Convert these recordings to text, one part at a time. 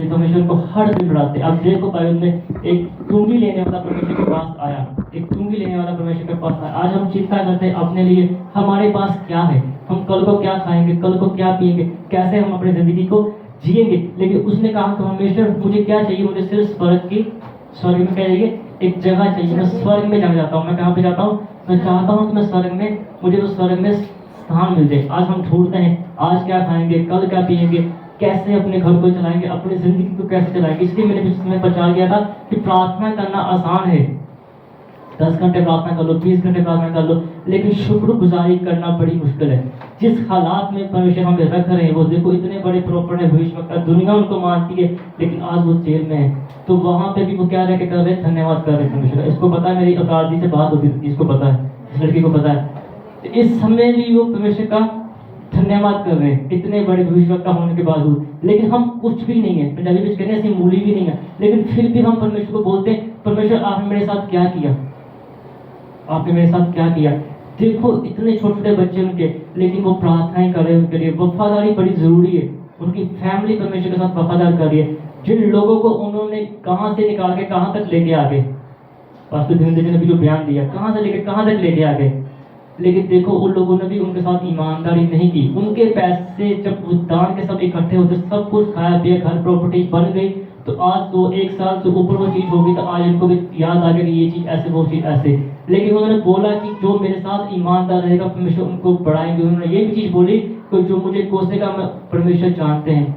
लेकिन परमेश्वर उनको हर दिन बढ़ाते। अब देखो बाइबल में एक चुंगी लेने वाला परमेश्वर के पास आया, एक चुंगी लेने वाला परमेश्वर के पास आया। आज हम चिंता करते हैं अपने लिए, हमारे पास क्या है, हम कल को क्या खाएंगे, कल को क्या पिएंगे, कैसे हम अपनी जिंदगी को जिएंगे। लेकिन उसने कहा कि परमेश्वर मुझे क्या चाहिए, मुझे सिर्फ स्वर्ग में क्या चाहिए, एक जगह चाहिए। मैं स्वर्ग में जाना चाहता हूँ। मैं कहाँ पे जाता हूँ, मैं चाहता हूँ कि मैं स्वर्ग में, मुझे तो स्वर्ग में स्थान मिल जाए। आज हम ढूंढते हैं आज क्या खाएंगे, कल क्या पिएंगे, कैसे अपने घर को चलाएंगे, अपनी जिंदगी को कैसे चलाएंगे। इसलिए मैंने पिछले समय प्रचार किया था कि प्रार्थना करना आसान है, 10 घंटे प्रार्थना कर लो, 20 घंटे प्रार्थना कर लो, लेकिन शुक्रगुजारी करना बड़ी मुश्किल है। जिस हालात में परमेश्वर हमें रख रहे हैं, वो देखो इतने बड़े प्रॉपर है, भविष्य दुनिया उनको मानती है, लेकिन आज वो जेल में है। तो वहां पे भी वो क्या रह के कर रहे हैं, धन्यवाद कर रहे हैं परमेश्वर। इसको पता है, मेरी अपराधी से बात होती थी, इसको पता है, इस लड़की को पता है। तो इस समय भी वो परमेश्वर का धन्यवाद कर रहे हैं, इतने बड़े भविष्यवक्ता होने के बावजूद। लेकिन हम कुछ भी नहीं है, पंजाबी में कहते हैं ऐसी मूली भी नहीं है, लेकिन फिर भी हम परमेश्वर को बोलते हैं, परमेश्वर आपने मेरे साथ क्या किया, आपने मेरे साथ क्या किया। देखो इतने छोटे छोटे बच्चे उनके, लेकिन वो प्रार्थनाएं कर रहे हैं उनके लिए। वफादारी बड़ी जरूरी है, उनकी फैमिली परमेश्वर के साथ वफादार कर रही है। जिन लोगों को उन्होंने कहां से निकाल के कहां तक लेके आ गए, पास्टर धीरेन्द्र जी ने भी जो बयान दिया, कहां से लेके कहां तक लेके आ गए। लेकिन देखो उन लोगों ने भी उनके साथ ईमानदारी नहीं की। उनके पैसे जब दान के सब इकट्ठे होते, सब कुछ खाया पिया, घर प्रॉपर्टी बन गई, तो आज तो 1 साल से ऊपर वो चीज होगी, तो आज उनको भी याद आ गया कि ये चीज ऐसे, वो चीज ऐसे। लेकिन उन्होंने बोला कि जो मेरे साथ ईमानदार रहेगा परमेश्वर उनको बढ़ाएंगे। उन्होंने ये भी चीज बोली कि जो मुझे कोसेगा मैं, परमेश्वर जानते हैं,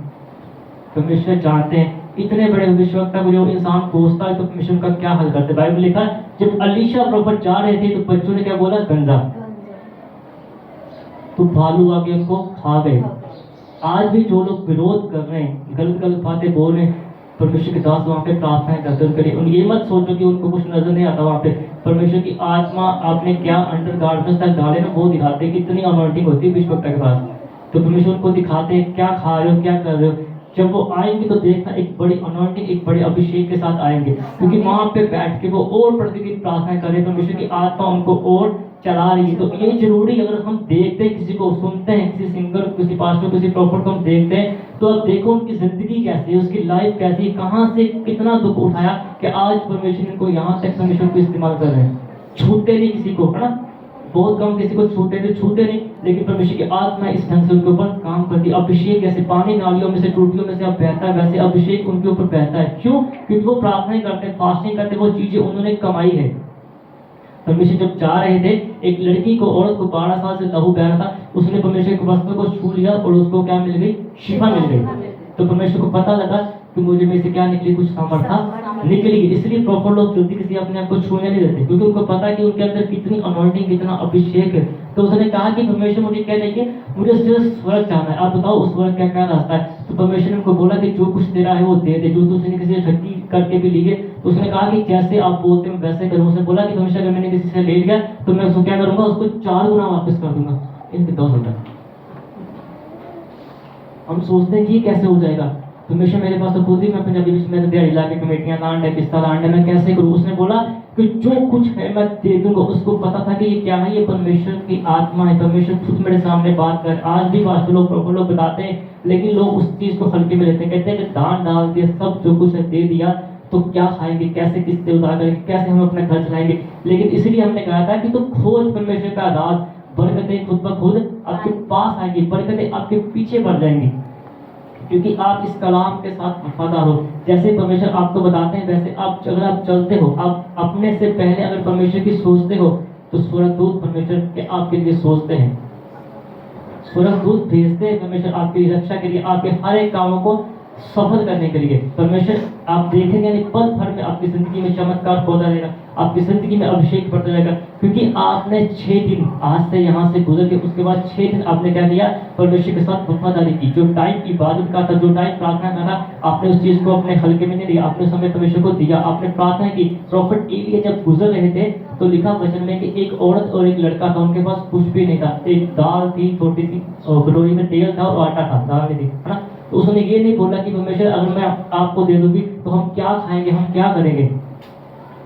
परमेश्वर जानते हैं। इतने बड़े भविष्यवक्ता को जो इंसान कोसता है, तो परमेश्वर का क्या हाल करते। बाइबल लिखा है जब अलीशा प्रॉफिट जा रहे थे, तो बच्चों ने क्या बोला, गंजा, तो भालू आके उनको खा गए। आज भी जो लोग विरोध कर रहे हैं, गलत गलत बातें बोल रहे हैं, परमेश्वर के दास वहाँ पे प्रार्थनाएं करते हैं उनके लिए। ये मत सोचो कि उनको कुछ नजर नहीं आता। वहाँ पे परमेश्वर की आत्मा आपने क्या अंडर गार्डनेस तक डाले ना, वो दिखाते हैं कितनी अनॉइंटिंग होती है विश्ववक्ता के पास। तो परमेश्वर उनको दिखाते हैं क्या खा रहे हो, क्या कर रहे हो। जब वो आएंगे तो देखना एक बड़ी अनॉइंटिंग, एक बड़े अभिषेक के साथ आएंगे, क्योंकि वहां पे बैठ के वो और प्रतिदिन प्रार्थना करें, परमेश्वर की आत्मा उनको और चला रही है। तो ये जरूरी, अगर हम देखते हैं किसी को, सुनते हैं किसी सिंगर, किसी पास्टर, किसी प्रॉफिट को हम देखते हैं, तो अब देखो उनकी जिंदगी कैसी है, उसकी लाइफ कैसी है, कहाँ से कितना दुख उठाया कि आज परमेश्वर को यहाँ तक परमेश्वर को इस्तेमाल कर रहे हैं। छूते नहीं किसी को, है ना, बहुत कम किसी को छूते नहीं, लेकिन परमेश्वर की आत्मा इस ढंग से उनके ऊपर काम करती है। अभिषेक जैसे पानी नालियों में से, टूटियों में से अब बहता है, वैसे अभिषेक उनके ऊपर बहता है। क्यों? क्योंकि वो प्रार्थना करते हैं, फास्टिंग करते हैं, वो चीजें उन्होंने कमाई है। परमेश्वर जब जा रहे थे, एक लड़की को, औरत को 12 साल से लहू बह रहा था, उसने परमेश्वर के वस्त्र को छू लिया और उसको क्या मिल गई, शिफा मिल गई। तो परमेश्वर को पता लगा कि मुझे में से क्या निकली, कुछ सामर्था निकली। इसलिए प्रॉपर लोग जल्दी किसी अपने आप को छूने नहीं देते, क्योंकि उनको पता है कि उनके अंदर कितनी अनॉइंटिंग, कितना अभिषेक है। तो उसने कहा कि परमेश्वर मुझे क्या चाहिए, मुझे सिर्फ स्वर्ग चाहना है, आप बताओ उस स्वर्ग क्या क्या रास्ता है। तो परमेश्वर ने उनको बोला कि जो कुछ तेरा है वो दे दे, जो तुझे किसी से ठगी करके भी लिए। तो उसने कहा कि जैसे आप बोलते हैं वैसे करूँ। उसने बोला कि परमेश्वर अगर मैंने किसी से ले लिया तो मैं उसको क्या करूंगा, उसको 4 गुना वापस कर दूंगा। इनके 10 घंटा हम सोचते हैं कि ये कैसे हो जाएगा। परमेश्वर मेरे पास तो खुद ही, मैं पंजाबी में दिहाड़ी ला के कमेटियां लांड है, किस्ता लांड है, मैं कैसे करूँ। उसने बोला कि जो कुछ है मैं दे दूंगा। उसको पता था कि ये क्या है, ये परमेश्वर की आत्मा है, परमेश्वर खुद मेरे सामने बात कर। आज भी वास्तव लोग बताते हैं, लेकिन लोग उस चीज को हल्के में लेते हैं, कहते हैं कि दान डाल दिया, सब जो कुछ है दे दिया, तो क्या खाएंगे, कैसे किस्ते उतार करेंगे, कैसे हम अपना घर चलाएंगे। लेकिन इसलिए हमने कहा था कि तो खोज परमेश्वर का राज, बरकतें खुद ब खुद आपके पास आएंगी, बरकतें आपके पीछे बढ़ जाएंगी, क्योंकि आप इस कलाम के साथ वफादार हो। जैसे परमेश्वर आपको बताते हैं, वैसे आप अगर आप चलते हो, आप अपने से पहले अगर परमेश्वर की सोचते हो, तो स्वर्गदूत परमेश्वर के आपके लिए सोचते हैं, स्वर्गदूत भेजते हैं परमेश्वर आपकी रक्षा के लिए, आपके हर एक कामों को सफल करने के लिए। परमेश्वर आप देखेंगे यानी पल भर में आपकी जिंदगी में चमत्कार होता रहेगा, आपकी जिंदगी में अभिषेक बढ़ता रहेगा, क्योंकि आपने 6 दिन आज से यहाँ से गुजर के, उसके बाद 6 दिन आपने क्या किया, परमेश्वर के साथ वफादारी की। जो टाइम इबादत का था, जो टाइम प्रार्थना का था, आपने उस चीज को अपने हल्के में नहीं लिया, आपने समय परमेश्वर को दिया, आपने प्रार्थना की। प्रॉफिट एलिया जब गुजर रहे थे, तो लिखा वचन में कि एक औरत और एक लड़का था, उनके पास कुछ भी नहीं था, एक दाल थी, छोटी सी कटोरी में तेल था और आटा था, दाल नहीं थी, है ना। तो उसने ये नहीं बोला कि परमेश्वर अगर मैं आपको दे दूंगी तो हम क्या खाएंगे, हम क्या करेंगे।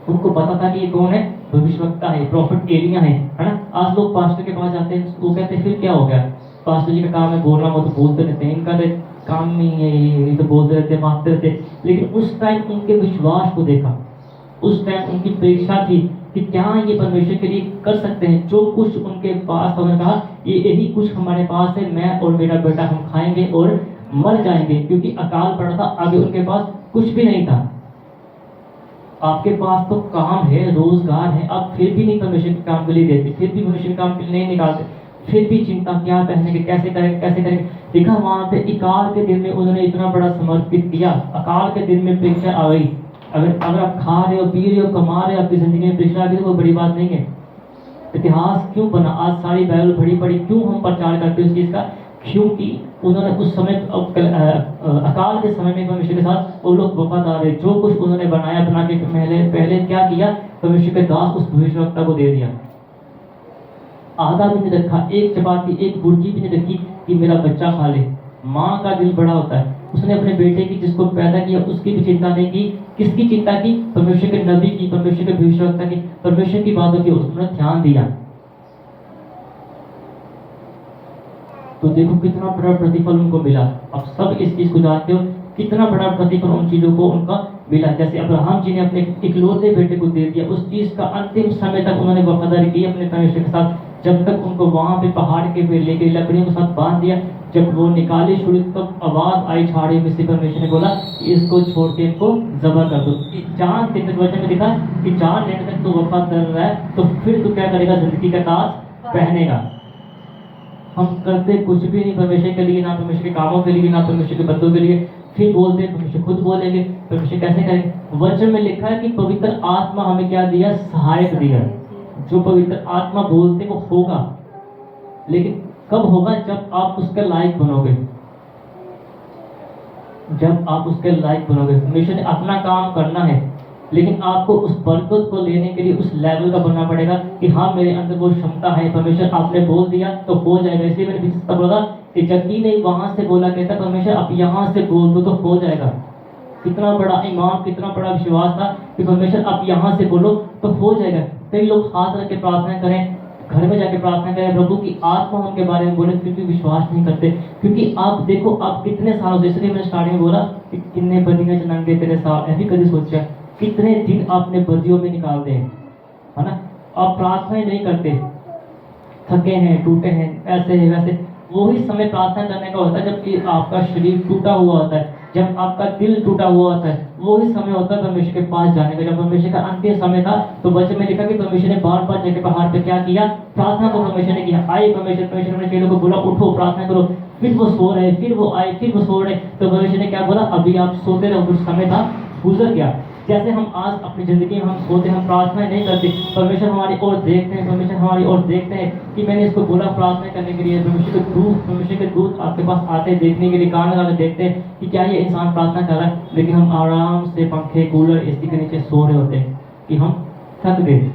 उनको पता था कि ये कौन है, भविष्यवक्ता है, प्रॉफिट एलिया है ना। आज लोग पास्टर के पास जाते हैं, वो कहते हैं फिर क्या हो गया, पास्टर जी का काम है बोलना, वो तो बोलते रहते हैं, इनका तो काम नहीं है, ये तो बोलते रहते मांगते रहते। लेकिन उस टाइम उनके विश्वास को देखा, उस टाइम उनकी परीक्षा थी कि क्या ये परमेश्वर के लिए कर सकते हैं। जो कुछ उनके पास, उन्होंने कहा ये यही कुछ हमारे पास है, मैं और मेरा बेटा हम खाएंगे और मर जाएंगे, क्योंकि अकाल पड़ा था, आगे उनके पास कुछ भी नहीं था। आपके पास तो काम है, रोजगार है, आप फिर भी नहीं परमेश्वर के काम के लिए देते, फिर भी परमेश्वर के काम के लिए नहीं निकालते, फिर भी चिंता क्या पहनेंगे, कैसे करेंगे, कैसे करेंगे। देखा वहां पे अकाल के दिन में उन्होंने इतना बड़ा समर्पित किया। अकाल के दिन में परीक्षा आ गई। अगर आप खा रहे हो, पी रहे हो, कमा रहे हो, आपकी जिंदगी में परीक्षा आ गई तो कोई बड़ी बात नहीं है। इतिहास क्यों बना, आज सारी बाइबल बड़ी बड़ी क्यों हम प्रचार करते हैं उस चीज का, क्योंकि उन्होंने उस समय अकाल के समय में परमेश्वर के साथ वो लोग वफादार है। जो कुछ उन्होंने बनाया, बना के पहले क्या किया, परमेश्वर के दास उस भविष्यवक्ता को दे दिया। आधा भी नहीं रखा, एक चपाती, एक भुर्जी भी नहीं रखी कि मेरा बच्चा खा ले। माँ का दिल बड़ा होता है, उसने अपने बेटे की, जिसको पैदा किया, उसकी भी चिंता नहीं की। किसकी चिंता की? परमेश्वर के नबी की, परमेश्वर के भविष्यवक्ता की, परमेश्वर की बातों की उसने ध्यान दिया। तो देखो कितना बड़ा प्रतिफल उनको मिला। आप सब इस चीज को जानते हो, कितना बड़ा प्रतिफल उन चीजों को उनका मिला। जैसे अब्राहम जी ने अपने इकलौते बेटे को दे दिया, उस चीज का अंतिम समय तक उन्होंने वफादारी की अपने परमेश्वर के साथ, जब तक उनको वहां पे पहाड़ के पे लेके लकड़ियों के साथ बांध दिया। जब वो निकाली छुरी तब आवाज आई छाड़ी में से, परमेश्वर ने बोला इसको छोड़ के इनको जबा कर दो। चांद 3 वचन में दिखा कि चांद लेने तक तो वफादार रहा है, तो फिर तू क्या करेगा, जिंदगी का ताज पहनेगा। हम करते कुछ भी नहीं परमेश्वर के लिए, ना परमेश्वर के कामों के लिए, ना परमेश्वर के बंदों के लिए। फिर बोलते हैं परमेश्वर खुद बोलेंगे, परमेश्वर कैसे करेंगे। वचन में लिखा है कि पवित्र आत्मा हमें क्या दिया, सहायक दिया। जो पवित्र आत्मा बोलते वो होगा, लेकिन कब होगा, जब आप उसके लायक बनोगे। जब आप उसके लायक बनोगे। परमेश्वर ने अपना काम करना है, लेकिन आपको उस बरकत को लेने के लिए उस लेवल का बनना पड़ेगा कि हाँ मेरे अंदर वो क्षमता है। परमेश्वर आपने बोल दिया तो हो जाएगा। इसलिए मैंने भी बोला कि जबकि नहीं वहां से बोला, कहता परमेश्वर आप यहाँ से बोल दो तो हो जाएगा। कितना बड़ा ईमान, कितना बड़ा विश्वास था कि परमेश्वर आप यहाँ से बोलो तो हो जाएगा। कई लोग हाथ रख के प्रार्थना करें, घर में जाके प्रार्थना करें, प्रभु की आत्मा उनके बारे में बोले, फिर भी विश्वास नहीं करते। क्योंकि आप देखो, आप कितने सालों से, इसलिए मैंने स्टार्टिंग में बोला कि कितने बदियां चलाएंगे तेरे साथ, ऐसी कभी सोचा कितने दिन आपने बदियों में निकाल दे, है ना। आप प्रार्थना नहीं करते, थके हैं, टूटे हैं, ऐसे है वैसे। वही समय प्रार्थना करने का होता है जबकि आपका शरीर टूटा हुआ होता है, जब आपका दिल टूटा हुआ होता है। वही समय होता है परमेश्वर के पास जाने का। जब परमेश्वर का अंतिम समय था तो वचन में लिखा कि परमेश्वर ने बार बार जाके पहाड़ पे क्या किया, प्रार्थना को परमेश्वर ने किया। आए परमेश्वर ने चेलों को बोला उठो प्रार्थना करो। फिर वो सो रहे, फिर वो आए, फिर वो सो रहे। तो परमेश्वर ने क्या बोला, अभी आप सोते रहो, कुछ समय था गुजर गया। जैसे हम आज अपनी जिंदगी में हम सोते, हम प्रार्थना नहीं करते, परमेश्वर हमारी ओर देखते हैं, परमेश्वर हमारी ओर देखते हैं कि मैंने इसको बोला प्रार्थना करने के लिए। परमेश्वर के दूत आपके पास आते हैं देखने के लिए, कान लगा के देखते हैं कि क्या ये इंसान प्रार्थना कर रहा है। लेकिन हम आराम से पंखे, कूलर, एसी के नीचे सो रहे होते हैं कि हम थक गए।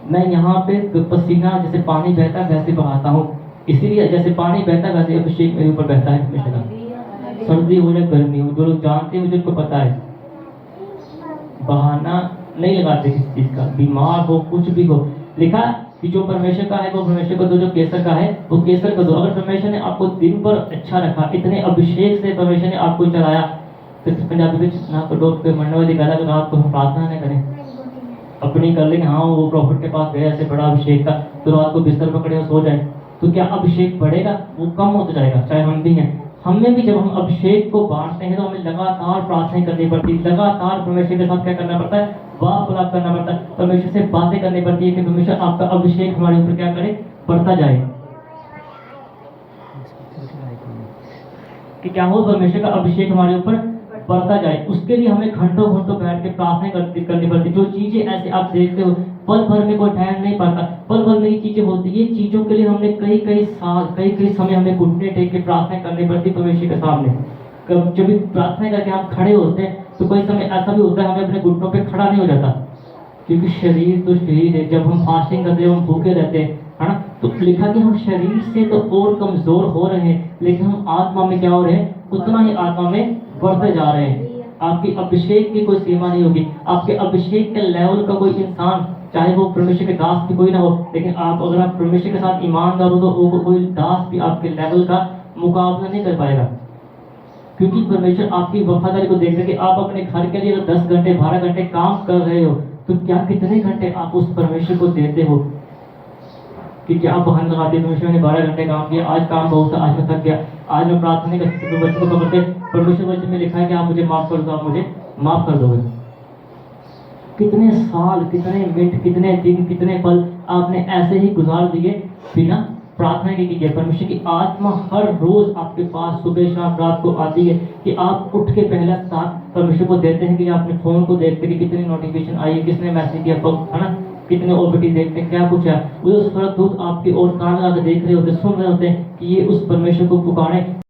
मैं यहाँ पे पसीना जैसे पानी बहता वैसे बहाता हूँ, इसीलिए जैसे पानी बहता वैसे अभिषेक मेरे ऊपर बहता है हमेशा का। सर्दी हो या गर्मी हो, जो लोग जानते हैं मुझे उनको पता है, बहाना नहीं लगाते किसी चीज का। बीमार हो, कुछ भी हो, लिखा कि जो परमेश्वर का है वो परमेश्वर को दो, जो केसर का है वो केसर को दो। अगर परमेश्वर ने आपको दिन भर अच्छा रखा, इतने अभिषेक से परमेश्वर ने आपको चलाया, तो पंजाबी में ना तो डॉक्टर पे मरने वाली गाला रात को हम प्रार्थना न करें, अपनी कर लेंगे। हाँ वो प्रॉफिट के पास गए, ऐसे बड़ा अभिषेक का, तो रात को बिस्तर पकड़े और सो जाए, तो क्या अभिषेक बढ़ेगा? वो कम होता जाएगा। चाहे हम भी हैं, हमें भी जब हम अभिषेक को बांटते हैं तो हमें लगातार प्रार्थना करनी पड़ती है, लगातार परमेश्वर के साथ क्या करना पड़ता है, वार्तालाप करना पड़ता है, परमेश्वर से बातें करनी पड़ती है कि परमेश्वर आपका अभिषेक हमारे ऊपर क्या करे, बढ़ता जाए। कि क्या हो, परमेश्वर का अभिषेक हमारे ऊपर बढ़ता जाए। उसके लिए हमें घंटों घंटों बैठ के प्रार्थना करनी पड़ती। जो चीजें ऐसे आप देखते हो, पल भर में कोई ठहर नहीं पाता, पल भर में ये चीजें होती है। चीजों के लिए हमने कई कई साल, कई कई समय हमें घुटने टेक के प्रार्थना करनी पड़ती परमेश्वर के सामने। जब भी प्रार्थना करके हम खड़े होते हैं तो कोई समय ऐसा भी होता है हमें अपने घुटनों पे खड़ा नहीं हो जाता, क्योंकि शरीर तो शरीर है। जब हम फास्टिंग करते हैं, हम भूखे रहते हैं, है ना, तो लिखा कि हम शरीर से तो और कमजोर हो रहे हैं, लेकिन हम आत्मा में क्या हो रहे हैं, उतना ही आत्मा में बढ़ते जा रहे हैं। आपकी अभिषेक की कोई सीमा नहीं होगी। आपके अभिषेक के लेवल का कोई इंसान, चाहे वो परमेश्वर के दास भी कोई ना हो, लेकिन आप अगर आप परमेश्वर के साथ ईमानदार हो तो वो कोई दास भी आपके लेवल का मुकाबला नहीं कर पाएगा, क्योंकि परमेश्वर आपकी वफादारी को देख रहे कि आप अपने घर के लिए अगर 10 घंटे 12 घंटे काम कर रहे हो, तो क्या कितने घंटे आप उस परमेश्वर को देते हो? कि क्या आप बहाने लगाते हो, परमेश्वर ने 12 घंटे काम किया, आज काम बहुत था, आज मैं थक गया, आज मैं प्रार्थना नहीं कर सकता, तो बच्चों को पकड़ते परमेश्वर वचन में लिखा है कि आप मुझे माफ कर दो, आप मुझे माफ कर दोगे। कितने साल, कितने मिनट, कितने दिन, कितने पल आपने ऐसे ही गुजार दिए बिना प्रार्थना की है। परमेश्वर की आत्मा हर रोज आपके पास सुबह शाम रात को आती है कि आप उठ के पहला साथ परमेश्वर को देते हैं, कि अपने फोन को देखते कि कितनी नोटिफिकेशन आई है, किसने मैसेज किया, है ना, कितने ओबीटी देखते हैं, क्या कुछ है। उधर स्वर्गदूत आपकी ओर कान लगा के देख रहे होते, सुन रहे होते हैं कि ये उस परमेश्वर को पुकारे।